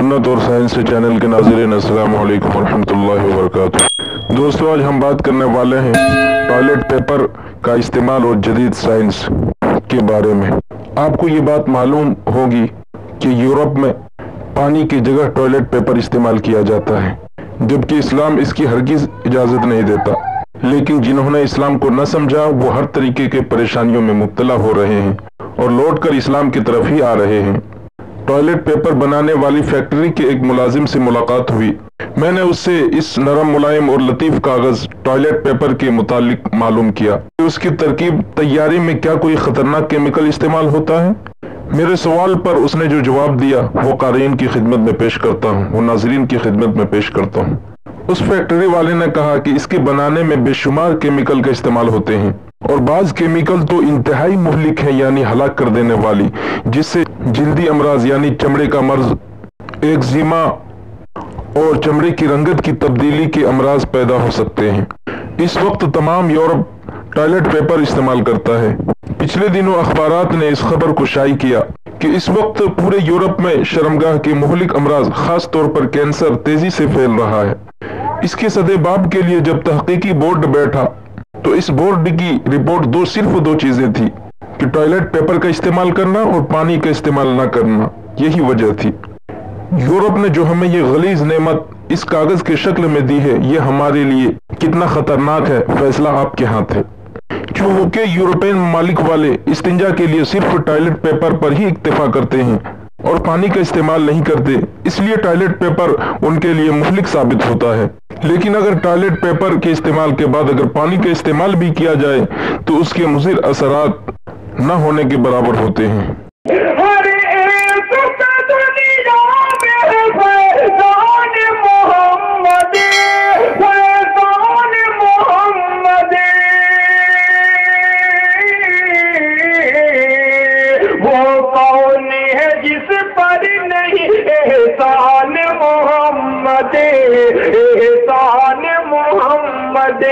सुन्नत और science channel के नाज़रीन, अस्सलाम वालेकुम वरहमतुल्लाहि वबरकातुहू। दोस्तों, आज हम बात करने वाले हैं टॉयलेट पेपर का इस्तेमाल और जदीद साइंस के बारे में। आपको ये बात मालूम होगी कि यूरोप में पानी की जगह टॉयलेट पेपर इस्तेमाल किया जाता है, जबकि इस्लाम इसकी हरगिज़ इजाज़त नहीं देता। लेकिन जिन्होंने इस्लाम को न समझा वो हर तरीके के परेशानियों में मुब्तला हो रहे हैं और लौटकर इस्लाम की तरफ ही आ रहे हैं। टॉयलेट पेपर बनाने वाली फैक्ट्री के एक मुलाजिम से मुलाकात हुई। मैंने उससे इस नरम, मुलायम और लतीफ़ कागज़ टॉयलेट पेपर के मुतालिक मालूम किया कि उसकी तरकीब तैयारी में क्या कोई ख़तरनाक केमिकल इस्तेमाल होता है। मेरे सवाल पर उसने जो जवाब दिया वो क़ारीन की खिदमत में पेश करता हूँ, वो नाज़रीन की खिदमत में पेश करता हूँ। उस फैक्ट्री वाले ने कहा कि इसके बनाने में बेशुमार केमिकल का इस्तेमाल होते हैं और बाज़ केमिकल तो इंतहाई मुहलिक है, यानी हलाक कर देने वाली, जिससे जल्दी अमराज यानी चमड़े का मर्ज, एक्जिमा और चमड़े की रंगत की तब्दीली के अमराज पैदा हो सकते हैं। इस वक्त तमाम यूरोप टॉयलेट पेपर इस्तेमाल करता है। पिछले दिनों अखबारात ने इस खबर को शाया किया कि इस वक्त पूरे यूरोप में शर्मगाह के मुहलिक अमराज, खास तौर पर कैंसर, तेजी से फैल रहा है। इसके सदेबाब के लिए जब तहकीकी बोर्ड बैठा तो इस बोर्ड की रिपोर्ट सिर्फ दो चीजें थी कि टॉयलेट पेपर का इस्तेमाल करना और पानी का इस्तेमाल न करना। यही वजह थी। यूरोप ने जो हमें ये गलीज नेमत इस कागज के शक्ल में दी है, ये हमारे लिए कितना खतरनाक है, फैसला आपके हाथ है। क्योंकि यूरोपियन ममालिक वाले इस्तिंजा के लिए सिर्फ टॉयलेट पेपर पर ही इक्तफा करते हैं और पानी का इस्तेमाल नहीं करते, इसलिए टॉयलेट पेपर उनके लिए मुहलिक साबित होता है। लेकिन अगर टॉयलेट पेपर के इस्तेमाल के बाद अगर पानी का इस्तेमाल भी किया जाए तो उसके मुज़िर असरात न होने के बराबर होते हैं। जिस पर नहीं एहसान मोहम्मद, एहसान मोहम्मद।